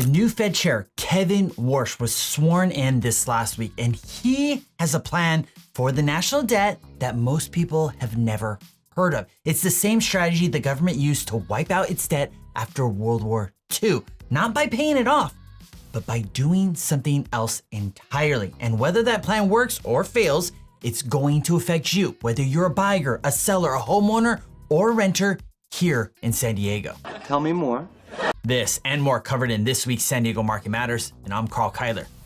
The new Fed chair, Kevin Warsh, was sworn in this last week, and he has a plan for the national debt that most people have never heard of. It's the same strategy the government used to wipe out its debt after World War II, not by paying it off, but by doing something else entirely. And whether that plan works or fails, it's going to affect you, whether you're a buyer, a seller, a homeowner, or a renter here in San Diego. Tell me more. This and more covered in this week's San Diego Market Matters, and I'm Karl,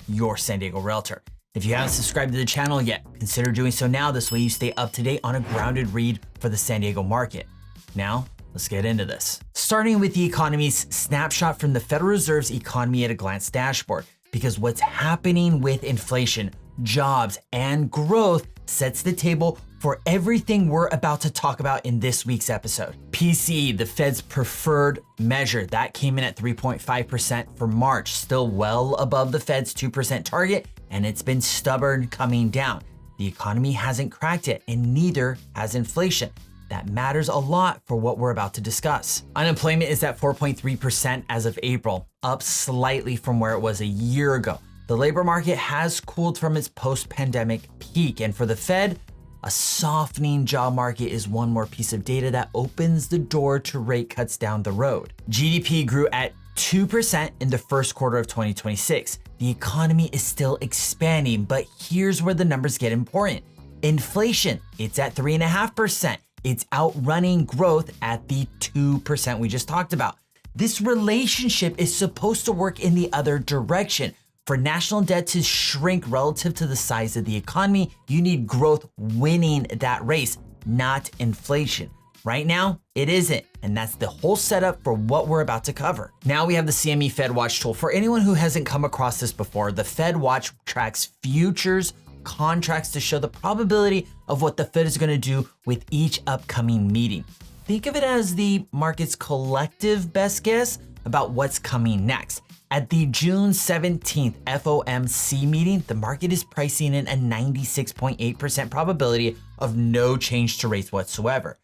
your San Diego realtor. If you haven't subscribed to the channel yet, consider doing so now. This way you stay up to date on a grounded read for the San Diego market. Now, let's get into this. Starting with the economy's snapshot from the Federal Reserve's Economy at a Glance dashboard, because what's happening with inflation, jobs, and growth sets the table for everything we're about to talk about in this week's episode. PCE, the Fed's preferred measure, that came in at 3.5% for March, still well above the Fed's 2% target, and it's been stubborn coming down. The economy hasn't cracked it, and neither has inflation. That matters a lot for what we're about to discuss. Unemployment is at 4.3% as of April, up slightly from where it was a year ago. The labor market has cooled from its post-pandemic peak, and for the Fed, a softening job market is one more piece of data that opens the door to rate cuts down the road. GDP grew at 2% in the first quarter of 2026. The economy is still expanding, but here's where the numbers get important. Inflation, it's at 3.5%. It's outrunning growth at the 2% we just talked about. This relationship is supposed to work in the other direction. For national debt to shrink relative to the size of the economy, you need growth winning that race, not inflation. Right now, it isn't, and that's the whole setup for what we're about to cover. Now we have the CME FedWatch tool. For anyone who hasn't come across this before, the FedWatch tracks futures contracts to show the probability of what the Fed is going to do with each upcoming meeting. Think of it as the market's collective best guess about what's coming next. At the June 17th FOMC meeting, the market is pricing in a 96.8% probability of no change to rates whatsoever.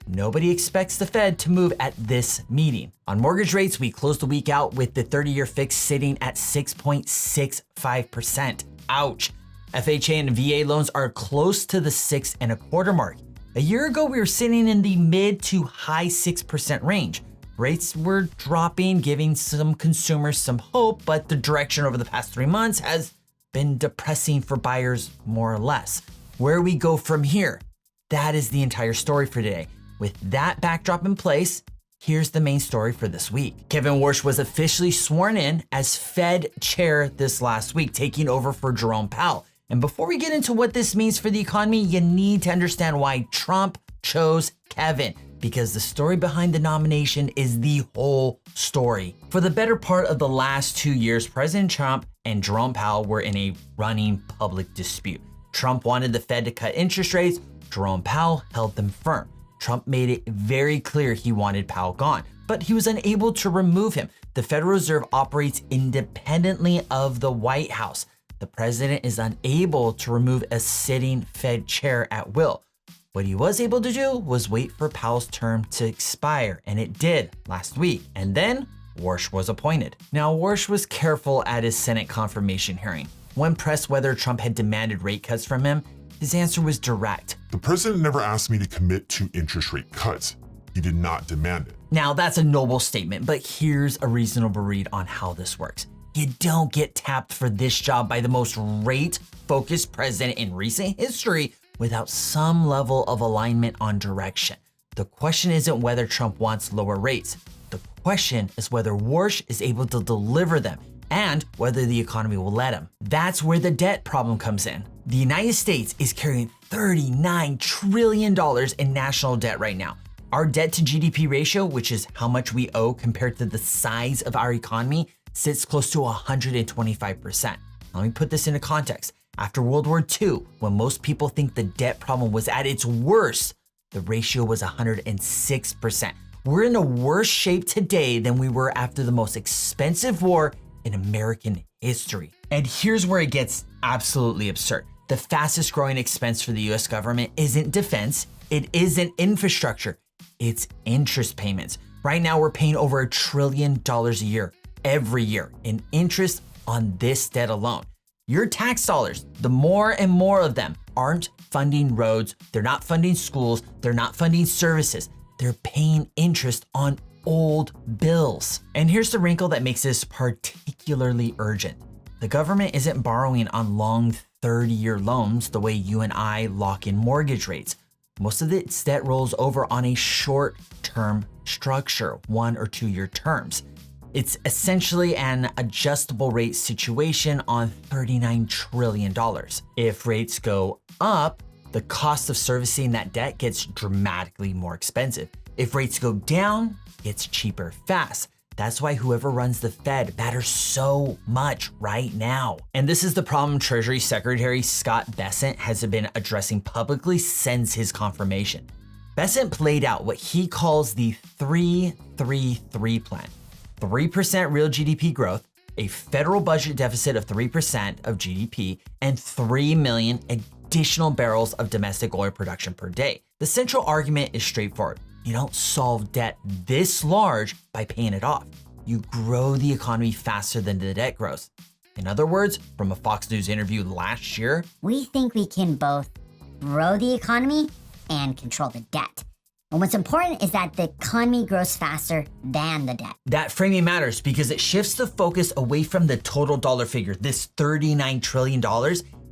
Nobody expects the Fed to move at this meeting. On mortgage rates, we closed the week out with the 30-year fix sitting at 6.65%. Ouch. FHA and VA loans are close to the 6.25% mark. A year ago, we were sitting in the mid to high 6% range. Rates were dropping, giving some consumers some hope, but the direction over the past 3 months has been depressing for buyers more or less. Where we go from here, that is the entire story for today. With that backdrop in place, here's the main story for this week. Kevin Warsh was officially sworn in as Fed chair this last week, taking over for Trump-Powell. And before we get into what this means for the economy, you need to understand why Trump chose Kevin, because the story behind the nomination is the whole story. For the better part of the last 2 years, President Trump and Trump-Powell were in a running public dispute. Trump wanted the Fed to cut interest rates. Trump-Powell held them firm. Trump made it very clear he wanted Powell gone, but he was unable to remove him. The Federal Reserve operates independently of the White House. The president is unable to remove a sitting Fed chair at will. What he was able to do was wait for Powell's term to expire, and it did last week. And then Warsh was appointed. Now, Warsh was careful at his Senate confirmation hearing. When pressed whether Trump had demanded rate cuts from him, his answer was direct. The president never asked me to commit to interest rate cuts. He did not demand it. Now, that's a noble statement, but here's a reasonable read on how this works. You don't get tapped for this job by the most rate-focused president in recent history without some level of alignment on direction. The question isn't whether Trump wants lower rates. The question is whether Warsh is able to deliver them and whether the economy will let him. That's where the debt problem comes in. The United States is carrying $39 trillion in national debt right now. Our debt to GDP ratio, which is how much we owe compared to the size of our economy, sits close to 125%. Let me put this into context. After World War II, when most people think the debt problem was at its worst, the ratio was 106%. We're in a worse shape today than we were after the most expensive war in American history. And here's where it gets absolutely absurd. The fastest growing expense for the US government isn't defense, it isn't infrastructure, it's interest payments. Right now, we're paying over $1 trillion a year. every year in interest on this debt alone. Your tax dollars, the more and more of them, aren't funding roads, they're not funding schools, they're not funding services, they're paying interest on old bills. And here's the wrinkle that makes this particularly urgent. The government isn't borrowing on long 30-year loans the way you and I lock in mortgage rates. Most of its debt rolls over on a short-term structure, 1 or 2 year terms. It's essentially an adjustable rate situation on $39 trillion. If rates go up, the cost of servicing that debt gets dramatically more expensive. If rates go down, it's cheaper fast. That's why whoever runs the Fed matters so much right now. And this is the problem Treasury Secretary Scott Bessent has been addressing publicly since his confirmation. Bessent played out what he calls the 3-3-3 plan. 3% real GDP growth, a federal budget deficit of 3% of GDP, and 3 million additional barrels of domestic oil production per day. The central argument is straightforward. You don't solve debt this large by paying it off. You grow the economy faster than the debt grows. In other words, from a Fox News interview last year, we think we can both grow the economy and control the debt. And what's important is that the economy grows faster than the debt. That framing matters because it shifts the focus away from the total dollar figure, this $39 trillion,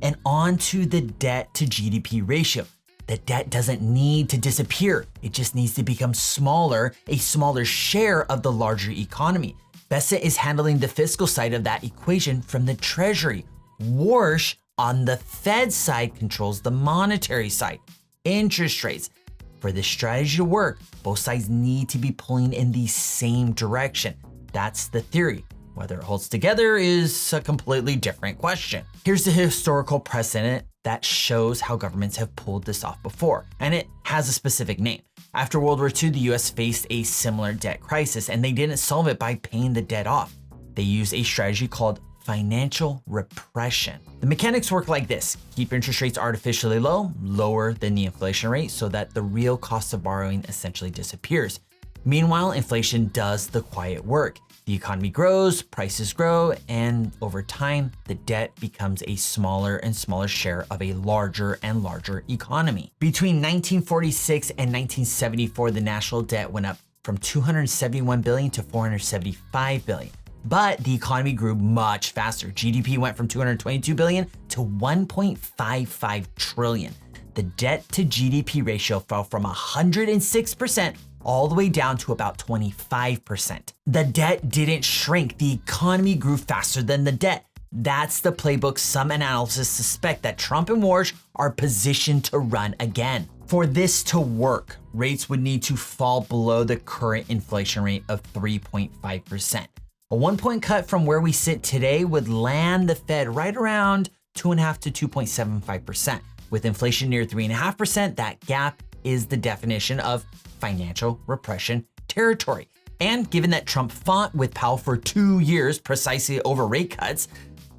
and onto the debt to GDP ratio. The debt doesn't need to disappear. It just needs to become smaller, a smaller share of the larger economy. Bessent is handling the fiscal side of that equation from the Treasury. Warsh on the Fed side controls the monetary side, interest rates. For this strategy to work, both sides need to be pulling in the same direction. That's the theory. Whether it holds together is a completely different question. Here's the historical precedent that shows how governments have pulled this off before, and it has a specific name. After World War II, the US faced a similar debt crisis, and they didn't solve it by paying the debt off. They used a strategy called financial repression. The mechanics work like this: keep interest rates artificially low, lower than the inflation rate so that the real cost of borrowing essentially disappears. Meanwhile, inflation does the quiet work. The economy grows, prices grow, and over time, the debt becomes a smaller and smaller share of a larger and larger economy. Between 1946 and 1974, the national debt went up from $271 billion to $475 billion. But the economy grew much faster. GDP went from $222 billion to $1.55 trillion. The debt to GDP ratio fell from 106% all the way down to about 25%. The debt didn't shrink. The economy grew faster than the debt. That's the playbook some analysts suspect that Trump and Warsh are positioned to run again. For this to work, rates would need to fall below the current inflation rate of 3.5%. A 1-point cut from where we sit today would land the Fed right around 2.5 to 2.75%. With inflation near 3.5%, that gap is the definition of financial repression territory. And given that Trump fought with Powell for 2 years precisely over rate cuts,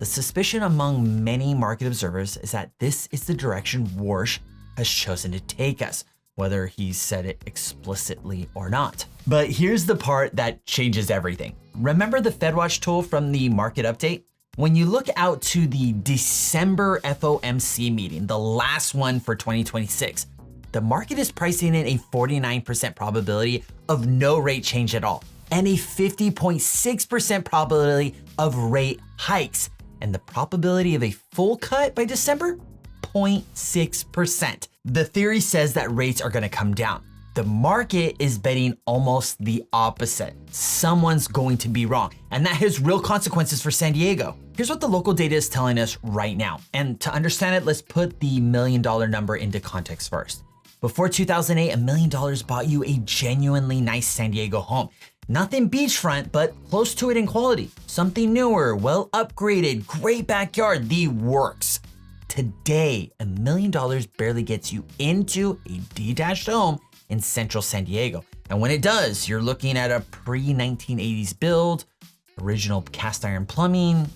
the suspicion among many market observers is that this is the direction Warsh has chosen to take us, whether he said it explicitly or not. But here's the part that changes everything. Remember the FedWatch tool from the market update? When you look out to the December FOMC meeting, the last one for 2026, the market is pricing in a 49% probability of no rate change at all, and a 50.6% probability of rate hikes. And the probability of a full cut by December? 0.6%. The theory says that rates are going to come down. The market is betting almost the opposite. Someone's going to be wrong, and that has real consequences for San Diego. Here's what the local data is telling us right now. And to understand it, let's put the $1 million number into context first. Before 2008, $1 million bought you a genuinely nice San Diego home. Nothing beachfront, but close to it in quality. Something newer, well upgraded, great backyard, the works. Today, $1 million barely gets you into a detached home in central San Diego. And when it does, you're looking at a pre-1980s build, original cast iron plumbing,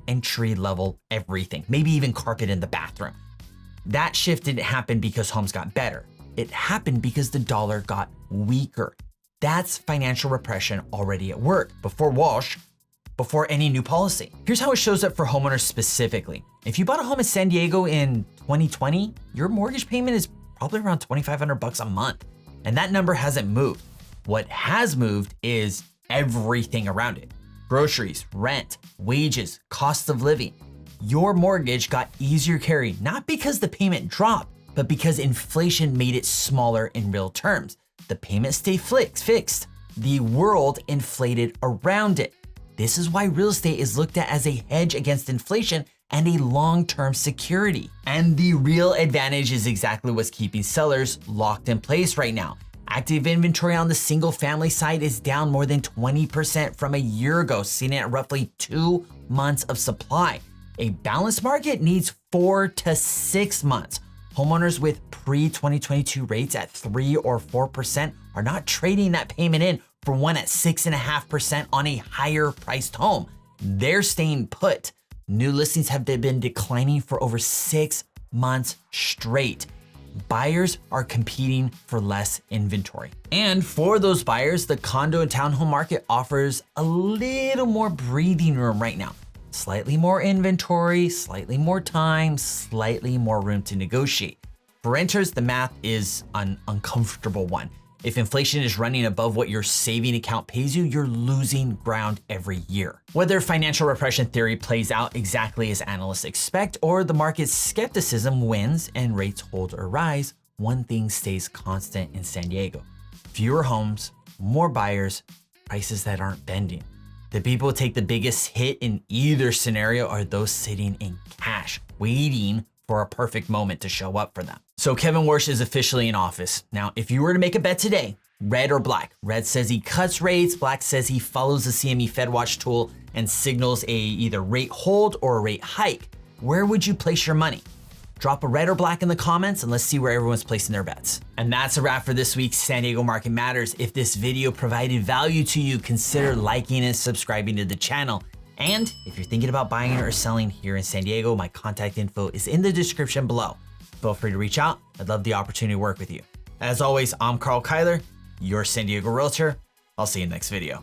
entry level everything, maybe even carpet in the bathroom. That shift didn't happen because homes got better. It happened because the dollar got weaker. That's financial repression already at work. Before Walsh, before any new policy. Here's how it shows up for homeowners specifically. If you bought a home in San Diego in 2020, your mortgage payment is probably around $2,500 a month. And that number hasn't moved. What has moved is everything around it. Groceries, rent, wages, cost of living. Your mortgage got easier to carry, not because the payment dropped, but because inflation made it smaller in real terms. The payment stayed fixed. The world inflated around it. This is why real estate is looked at as a hedge against inflation and a long-term security. And the real advantage is exactly what's keeping sellers locked in place right now. Active inventory on the single family side is down more than 20% from a year ago, sitting at roughly 2 months of supply. A balanced market needs 4 to 6 months. Homeowners with pre-2022 rates at 3 or 4% are not trading that payment in for one at 6.5% on a higher priced home. They're staying put. New listings have been declining for over 6 months straight. Buyers are competing for less inventory. And for those buyers, the condo and townhome market offers a little more breathing room right now. Slightly more inventory, slightly more time, slightly more room to negotiate. For renters, the math is an uncomfortable one. If inflation is running above what your saving account pays you, you're losing ground every year. Whether financial repression theory plays out exactly as analysts expect, or the market's skepticism wins and rates hold or rise, one thing stays constant in San Diego. Fewer homes, more buyers, prices that aren't bending. The people who take the biggest hit in either scenario are those sitting in cash, waiting for a perfect moment to show up for them. So Kevin Warsh is officially in office. Now, if you were to make a bet today, red or black, red says he cuts rates, black says he follows the CME FedWatch tool and signals a either rate hold or a rate hike, where would you place your money? Drop a red or black in the comments and let's see where everyone's placing their bets. And that's a wrap for this week's San Diego Market Matters. If this video provided value to you, consider liking and subscribing to the channel. And if you're thinking about buying or selling here in San Diego, my contact info is in the description below. Feel free to reach out. I'd love the opportunity to work with you. As always, I'm Karl, your San Diego realtor. I'll see you in the next video.